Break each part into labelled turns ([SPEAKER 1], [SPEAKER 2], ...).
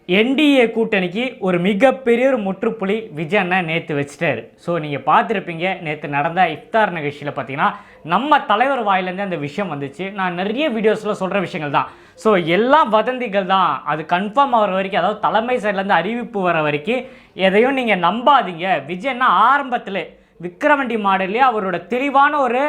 [SPEAKER 1] NDA கூட்டணிக்கு ஒரு மிகப்பெரிய ஒரு முற்றுப்புள்ளி விஜய் அண்ணா நேற்று வச்சுட்டாரு. ஸோ நீங்கள் பார்த்துருப்பீங்க, நேற்று நடந்த இஃப்தார் நிகழ்ச்சியில் பார்த்தீங்கன்னா நம்ம தலைவர் வாயிலேருந்து அந்த விஷயம் வந்துச்சு. நான் நிறைய வீடியோஸில் சொல்கிற விஷயங்கள் தான். ஸோ எல்லாம் வதந்திகள் தான். அது கன்ஃபார்ம் ஆகிற வரைக்கும், அதாவது தலைமை சைட்லேருந்து அறிவிப்பு வர வரைக்கும் எதையும் நீங்கள் நம்பாதீங்க. விஜய் அண்ணா ஆரம்பத்தில் விக்ரமண்டி மாடல்லே அவரோட தெளிவான ஒரு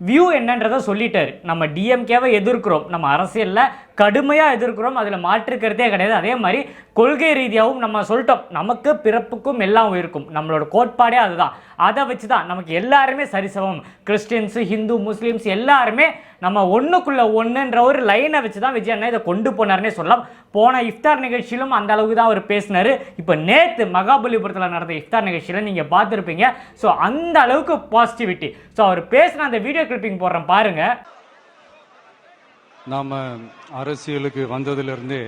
[SPEAKER 1] வியூ என்னன்றதை சொல்லிட்டார். நம்ம டிஎம்கேவை எதிர்க்கிறோம், நம்ம அரசியலில் கடுமையாக எதிர்க்கிறோம், அதில் மாற்றுக்கிறதே கிடையாது. அதே மாதிரி கொள்கை ரீதியாகவும் நம்ம சொல்லிட்டோம், நமக்கு பிறப்புக்கும் எல்லாம் இருக்கும், நம்மளோட கோட்பாடே அதுதான். அதை வச்சு தான் நமக்கு எல்லாருமே சரிசமம், கிறிஸ்டின்ஸு ஹிந்து முஸ்லீம்ஸ் எல்லாருமே நம்ம ஒன்றுக்குள்ளே ஒன்றுன்ற ஒரு லைனை வச்சு தான் விஜய் அண்ணா இதை கொண்டு போனார்னே சொல்லலாம். போன இஃப்தார் நிகழ்ச்சியிலும் அந்த அளவுக்கு தான் அவர் பேசினார். இப்போ நேற்று மகாபலிபுரத்தில் நடந்த இஃப்தார் நிகழ்ச்சியில் நீங்கள் பார்த்துருப்பீங்க. ஸோ அந்த அளவுக்கு பாசிட்டிவிட்டி. ஸோ அவர் பேசின அந்த வீடியோ கிளிப்பிங் போடுறேன் பாருங்க.
[SPEAKER 2] நாம் அரசியலுக்கு வந்ததுலேருந்தே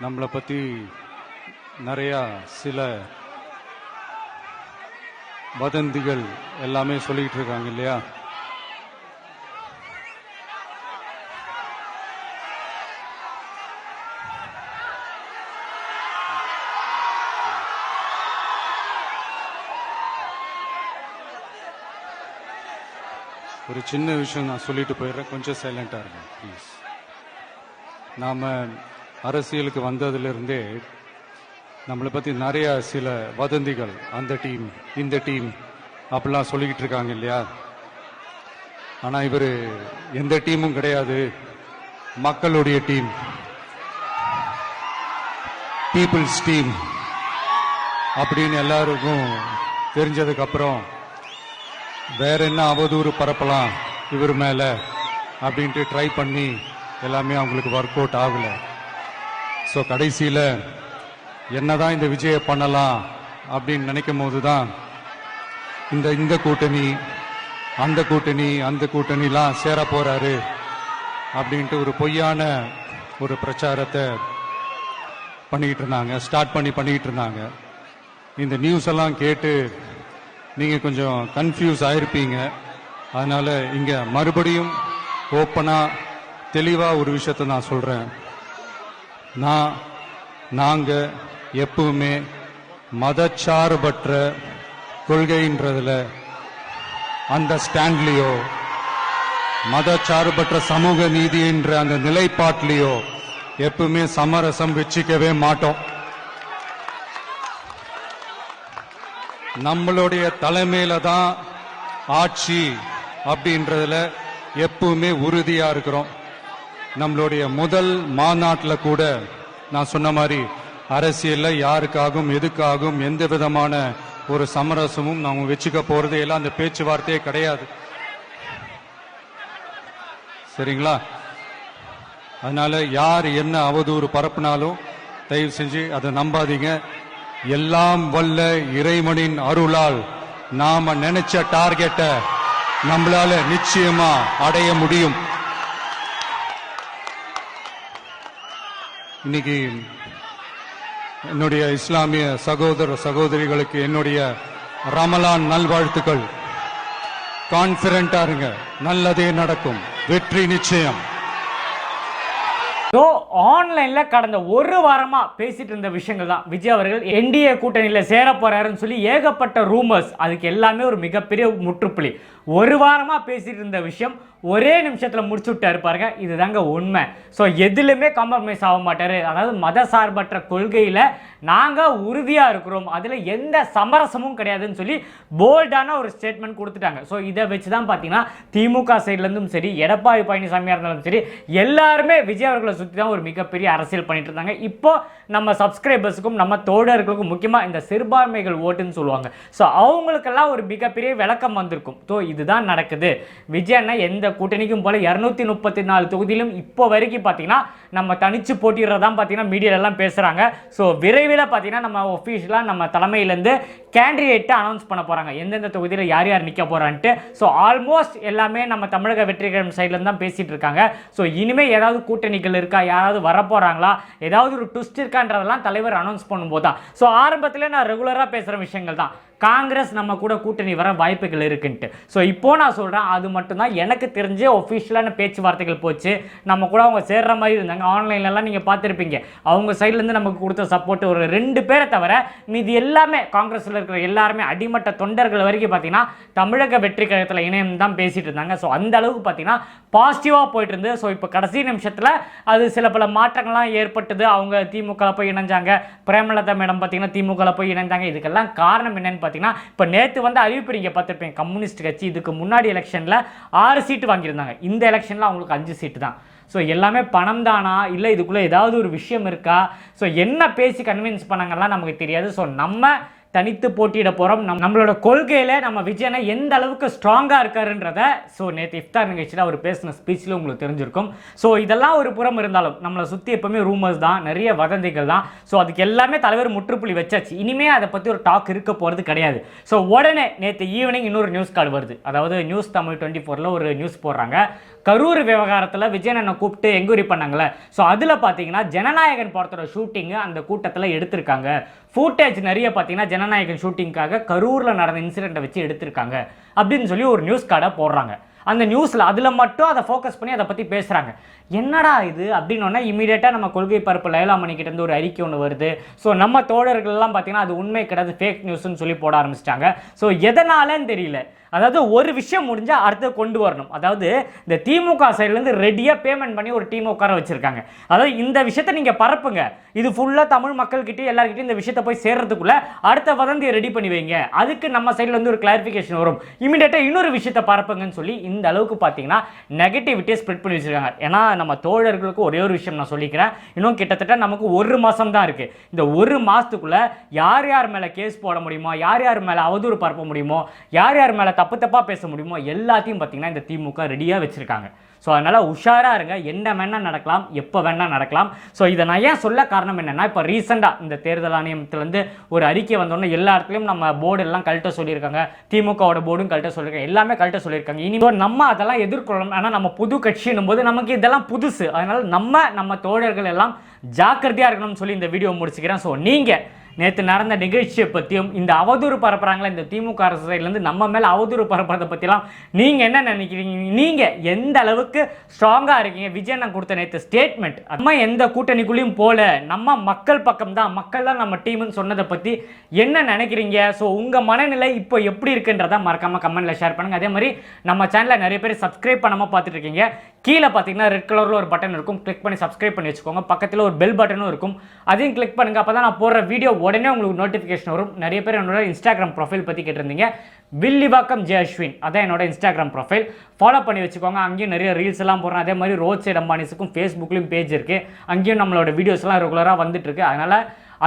[SPEAKER 2] நம்மளை பற்றி நிறையா சில வதந்திகள் எல்லாமே சொல்லிக்கிட்டு இருக்காங்க இல்லையா? ஒரு சின்ன விஷயம் நான் சொல்லிட்டு போயிடுறேன், கொஞ்சம் சைலண்டாக இருங்க ப்ளீஸ். நாம் அரசியலுக்கு வந்ததுலேருந்தே நம்மளை பற்றி நிறைய சில வதந்திகள், அந்த டீம் இந்த டீம் அப்படிலாம் சொல்லிக்கிட்டு இருக்காங்க இல்லையா? ஆனால் இவர் எந்த டீமும் கிடையாது, மக்களுடைய டீம், பீப்புள்ஸ் டீம் அப்படின்னு எல்லாருக்கும் தெரிஞ்சதுக்கப்புறம் வேற என்ன அவதூறு பரப்பலாம் இவர் மேலே அப்படின்ட்டு ட்ரை பண்ணி எல்லாமே அவங்களுக்கு ஒர்க் அவுட் ஆகலை. ஸோ கடைசியில் என்னதான் இந்த விஜயை பண்ணலாம் அப்படின்னு நினைக்கும் போது தான் இந்த கூட்டணி அந்த கூட்டணிலாம் சேர போறாரு அப்படின்ட்டு ஒரு பொய்யான ஒரு பிரச்சாரத்தை பண்ணிக்கிட்டு இருந்தாங்க. இந்த நியூஸ் எல்லாம் கேட்டு நீங்கள் கொஞ்சம் கன்ஃபியூஸ் ஆயிருப்பீங்க. அதனால இங்கே மறுபடியும் ஓப்பனாக தெளிவாக ஒரு விஷயத்தை நான் சொல்கிறேன். நாங்கள் எப்பவுமே மதச்சார்பற்ற கொள்கைன்றதில், அந்த ஸ்டாண்ட்லேயோ, மதச்சார்பற்ற சமூக நீதி என்ற அந்த நிலைப்பாட்டிலேயோ எப்பவுமே சமரசம் வச்சுக்கவே மாட்டோம். நம்மளுடைய தலைமையில தான் ஆட்சி அப்படின்றதுல எப்பவுமே உறுதியா இருக்கிறோம். நம்மளுடைய முதல் மாநாட்டில் கூட நான் சொன்ன மாதிரி அரசியல்ல யாருக்காகவும் எதுக்காகவும் எந்த விதமான ஒரு சமரசமும் நாம வச்சுக்க போறதே எல்லாம் அந்த பேச்சுவார்த்தையே கிடையாது. சரிங்களா? அதனால யார் என்ன அவதூறு பரப்புனாலும் தயவு செஞ்சு அதை நம்பாதீங்க. எல்லாம் வல்ல இறைவனின் அருளால் நாம நினைச்ச டார்கெட்டை நம்மளால நிச்சயமா அடைய முடியும். இன்னைக்கு என்னுடைய இஸ்லாமிய சகோதர சகோதரிகளுக்கு என்னுடைய ரமலான் நல்வாழ்த்துக்கள். கான்பிடண்டா இருங்க, நல்லதே நடக்கும், வெற்றி நிச்சயம்.
[SPEAKER 1] ஸோ ஆன்லைனில் கடந்த ஒரு வாரமாக பேசிட்டு இருந்த விஷயங்கள் தான். விஜய் அவர்கள் என்டிஏ கூட்டணியில் சேர போறாருன்னு சொல்லி ஏகப்பட்ட ரூமர்ஸ், அதுக்கு எல்லாமே ஒரு மிகப்பெரிய முற்றுப்புள்ளி. ஒரு வாரமாக பேசிட்டு இருந்த விஷயம் ஒரே நிமிஷத்தில் முடிச்சு விட்டாரு பாருங்க. இதுதாங்க உண்மை. ஸோ எதுலையுமே காம்ப்ரமைஸ் ஆக மாட்டார். அதாவது மத சார்பற்ற கொள்கையில் நாங்கள் உறுதியாக இருக்கிறோம், அதில் எந்த சமரசமும் கிடையாதுன்னு சொல்லி போல்டான ஒரு ஸ்டேட்மெண்ட் கொடுத்துட்டாங்க. ஸோ இதை வச்சு தான் பார்த்தீங்கன்னா திமுக சைட்லேருந்தும் சரி, எடப்பாடி பழனிசாமியாக இருந்தாலும் சரி, எல்லாருமே விஜய் அவர்களை சுற்றி தான் ஒரு மிகப்பெரிய அரசியல் பண்ணிட்டு இருந்தாங்க. இப்போ நம்ம சப்ஸ்கிரைபர்ஸுக்கும் நம்ம தோழர்களுக்கும் முக்கியமாக இந்த சிறுபான்மைகள் ஓட்டுன்னு சொல்லுவாங்க. ஸோ அவங்களுக்கெல்லாம் ஒரு மிகப்பெரிய விளக்கம் வந்திருக்கும். ஸோ இதுதான் நடக்குது. விஜய் அண்ணா எந்த கூட்டணிக்கும் போல 234 தொகுதியிலும் இப்போ வரைக்கும் பார்த்தீங்கன்னா நம்ம தனிச்சு போட்டிடுறதான் பார்த்தீங்கன்னா மீடியாலெல்லாம் பேசுகிறாங்க. ஸோ விரைவில் பார்த்தீங்கன்னா நம்ம ஒஃபிஷியலாக நம்ம தலைமையிலேருந்து கேண்டிடேட்டை அனௌன்ஸ் பண்ண போகிறாங்க, எந்தெந்த தொகுதியில் யார் யார் நிற்க போகிறான்ட்டு. ஸோ ஆல்மோஸ்ட் எல்லாமே நம்ம தமிழக வெற்றிகரம் சைட்லேருந்து தான் பேசிகிட்டு இருக்காங்க. ஸோ இனிமேல் ஏதாவது கூட்டணிகள் இருக்கா, யாராவது வரப்போகிறாங்களா, ஏதாவது ஒரு ட்விஸ்ட் இருக்கான்றதெல்லாம் தலைவர் அனௌன்ஸ் பண்ணும்போது தான். ஸோ ஆரம்பத்தில் நான் ரெகுலராக பேசுகிற விஷயங்கள் தான். காங்கிரஸ் நம்ம கூட கூட்டணி வர வாய்ப்புகள் இருக்குன்ட்டு. ஸோ இப்போ நான் சொல்கிறேன், அது மட்டும்தான் எனக்கு தெரிஞ்ச ஒஃபிஷியலான பேச்சுவார்த்தைகள் போச்சு. நம்ம கூட அவங்க சேர்ற மாதிரி இருந்தாங்க. ஆன்லைன்லலாம் நீங்கள் பார்த்துருப்பீங்க. அவங்க சைட்லேருந்து நமக்கு கொடுத்த சப்போர்ட் ஒரு 2 பேரை தவிர மீதி எல்லாமே காங்கிரஸில் இருக்கிற எல்லாருமே அடிமட்ட தொண்டர்கள் வரைக்கும் பார்த்தீங்கன்னா தமிழக வெற்றி கழகத்தில் இணையம் தான் பேசிட்டு இருந்தாங்க. ஸோ அந்த அளவுக்கு பார்த்தீங்கன்னா பாசிட்டிவாக போயிட்டு இருந்து. ஸோ இப்போ கடைசி நிமிஷத்தில் அது சில பல மாற்றங்கள்லாம் ஏற்பட்டது. அவங்க திமுக போய் இணைஞ்சாங்க. பிரேமலதா மேடம் பார்த்தீங்கன்னா திமுக போய் இணைந்தாங்க. இதுக்கெல்லாம் காரணம் என்னன்னு பார்த்தீங்கன்னா, இப்போ நேற்று வந்து அறிவிப்பு நீங்கள் பார்த்துருப்பீங்க. கம்யூனிஸ்ட் கட்சி இதுக்கு முன்னாடி எலெக்ஷனில் 6 சீட்டு வாங்கியிருந்தாங்க. இந்த எலெக்ஷனில் அவங்களுக்கு 5 சீட்டு தான். ஸோ எல்லாமே பணம் தானா, இல்லை இதுக்குள்ளே ஏதாவது ஒரு விஷயம் இருக்கா, ஸோ என்ன பேசி கன்வின்ஸ் பண்ணாங்கலாம் நமக்கு தெரியாது. ஸோ நம்ம தனித்து போட்டியிட போகிறோம். நம்மளோட கொள்கையில் நம்ம விஜயனை எந்த அளவுக்கு ஸ்ட்ராங்காக இருக்காருன்றத ஸோ நேற்று இஃப்தார் நிகழ்ச்சியில் அவர் பேசின ஸ்பீச்சில் உங்களுக்கு தெரிஞ்சிருக்கும். ஸோ இதெல்லாம் ஒரு புறம் இருந்தாலும் நம்மளை சுற்றி எப்பவுமே ரூமர்ஸ் தான், நிறைய வதந்திகள் தான். ஸோ அதுக்கு எல்லாமே தலைவர் முற்றுப்புள்ளி வச்சாச்சு. இனிமேல் அதை பற்றி ஒரு டாக் இருக்க போகிறது கிடையாது. ஸோ உடனே நேற்று ஈவினிங் இன்னொரு நியூஸ் கார்டு வருது. அதாவது நியூஸ் தமிழ் 24ல் ஒரு நியூஸ் போடுறாங்க. கரூர் விவகாரத்தில் விஜயனை கூப்பிட்டு என்கொயரி பண்ணாங்களே, ஸோ அதில் பார்த்தீங்கன்னா ஜனநாயகன் படத்தோட ஷூட்டிங்கு அந்த கூட்டத்தில் எடுத்திருக்காங்க. ஃபூட்டேஜ் நிறைய பார்த்தீங்கன்னா ஜனநாயகன் ஷூட்டிங்காக கரூரில் நடந்த இன்சிடெண்ட்டை வச்சு எடுத்திருக்காங்க அப்படின்னு சொல்லி ஒரு நியூஸ் கார்டை போடுறாங்க. அந்த நியூஸில் அதில் மட்டும் அதை ஃபோக்கஸ் பண்ணி அதை பற்றி பேசுகிறாங்க. என்னடா இது அப்படின்னோன்னா இமீடியட்டாக நம்ம கொள்கை பரப்பு லைலாமணி கிட்டேருந்து ஒரு அறிக்கை ஒன்று வருது. ஸோ நம்ம தோழர்கள்லாம் பார்த்தீங்கன்னா அது உண்மை கிடையாது, ஃபேக் நியூஸ்ன்னு சொல்லி போட ஆரம்பிச்சிட்டாங்க. ஸோ எதனாலன்னு தெரியல. அதாவது ஒரு விஷயம் முடிஞ்சால் அடுத்து கொண்டு வரணும். அதாவது இந்த திமுக சைட்லேருந்து ரெடியாக பேமெண்ட் பண்ணி ஒரு டீம் உட்கார வச்சுருக்காங்க. அதாவது இந்த விஷயத்தை நீங்கள் பரப்புங்க, இது ஃபுல்லாக தமிழ் மக்கள்கிட்ட எல்லாருக்கிட்டையும் இந்த விஷயத்தை போய் சேர்றதுக்குள்ளே அடுத்த வதந்தியை ரெடி பண்ணி வைங்க, அதுக்கு நம்ம சைடில் வந்து ஒரு கிளாரிஃபிகேஷன் வரும், இமீடியட்டாக இன்னொரு விஷயத்தை பரப்புங்கன்னு சொல்லி இந்த அளவுக்கு பார்த்தீங்கன்னா நெகட்டிவிட்டியை ஸ்ப்ரெட் பண்ணி வச்சுருக்காங்க. ஏன்னா நம்ம தோழர்களுக்கு ஒரே ஒரு விஷயம் நான் சொல்லிக்கிறேன், இன்னும் கிட்டத்தட்ட நமக்கு 1 மாதம் தான் இருக்குது. இந்த 1 மாதத்துக்குள்ளே யார் யார் மேலே கேஸ் போட முடியுமோ, யார் யார் மேலே அவதூறு பரப்ப முடியுமோ, யார் யார் மேலே தப்பாக பேச முடியுமோ எல்லாத்தையும் பார்த்தீங்கன்னா இந்த திமுக ரெடியாக வச்சுருக்காங்க. ஸோ அதனால் உஷாராக இருங்க. என்ன வேணால் நடக்கலாம், எப்போ வேணால் நடக்கலாம். ஸோ இதை நான் ஏன் சொல்ல காரணம் என்னென்னா, இப்போ ரீசெண்டாக இந்த தேர்தல் ஆணையத்திலேருந்து ஒரு அறிக்கை வந்தோடனே எல்லா இடத்துலையும் நம்ம போர்டு எல்லாம் கழட்ட சொல்லியிருக்காங்க. திமுகவோட போர்டும் கழட்ட சொல்லியிருக்காங்க, எல்லாமே கழட்ட சொல்லியிருக்காங்க. இனிமேல் நம்ம அதெல்லாம் எதிர்கொள்ளணும். ஆனால் நம்ம புது கட்சின்னும் போது நமக்கு இதெல்லாம் புதுசு. அதனால் நம்ம தோழர்கள் எல்லாம் ஜாக்கிரதையாக இருக்கணும்னு சொல்லி இந்த வீடியோ முடிச்சுக்கிறேன். ஸோ நீங்கள் நேற்று நடந்த நிகழ்ச்சியை பற்றியும் இந்த அவதூறு பரப்புறாங்களா இந்த திமுக அரசு சைட்லேருந்து நம்ம மேலே அவதூறு பரப்புறதை பற்றிலாம் நீங்கள் என்ன நினைக்கிறீங்க? நீங்கள் எந்த அளவுக்கு ஸ்ட்ராங்காக இருக்கீங்க? விஜயன் கொடுத்த நேற்று ஸ்டேட்மெண்ட், நம்ம எந்த கூட்டணிக்குள்ளேயும் போல, நம்ம மக்கள் பக்கம் தான், மக்கள் தான் நம்ம டீம்னு சொன்னதை பற்றி என்ன நினைக்கிறீங்க? ஸோ உங்கள் மனநிலை இப்போ எப்படி இருக்குன்றதை மறக்காமல் கமெண்ட்டில் ஷேர் பண்ணுங்கள். அதே மாதிரி நம்ம சேனலில் நிறைய பேர் சப்ஸ்கிரைப் பண்ணாமல் பார்த்துட்டு இருக்கீங்க. கீழே பார்த்தீங்கன்னா ரெட் கலரில் ஒரு பட்டன் இருக்கும், கிளிக் பண்ணி சப்ஸ்கிரைப் பண்ணி வச்சுக்கோங்க. பக்கத்தில் ஒரு பெல் பட்டனும் இருக்கும், அதையும் கிளிக் பண்ணுங்கள். அப்போ தான் நான் போடுற வீடியோ உடனே உங்களுக்கு நோட்டிஃபிகேஷன் வரும். நிறைய பேர் என்னோட இன்ஸ்டாகிராம் ப்ரொஃபைல் பற்றி கேட்டிருந்தீங்க. வில்லிவாக்கம் ஜே அஸ்வின், அதான் என்னோட இன்ஸ்டாகிராம் ப்ரொஃபைல். ஃபாலோ பண்ணி வச்சுக்கோங்க. அங்கேயும் நிறைய ரீல்ஸ் எல்லாம் போடுறேன். அதே மாதிரி ரோட் சைட் அம்பானிஸுக்கும் ஃபேஸ்புக்லேயும் பேஜ் இருக்குது, அங்கேயும் நம்மளோட வீடியோஸ் எல்லாம் ரெகுலராக வந்துட்டுருக்கு. அதனால்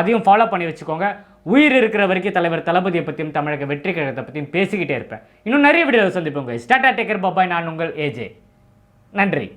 [SPEAKER 1] அதையும் ஃபாலோ பண்ணி வச்சுக்கோங்க. உயிர் இருக்கிற வரைக்கும் தலைவர் தளபதியை பற்றியும் தமிழக வெற்றி கழகத்தை பற்றியும் பேசிக்கிட்டே இருப்பேன். இன்னும் நிறைய வீடியோ சந்திப்போங்க. ஸ்டார்ட் டேக்கர் பாபாய். நான் உங்கள் ஏஜே. நன்றி.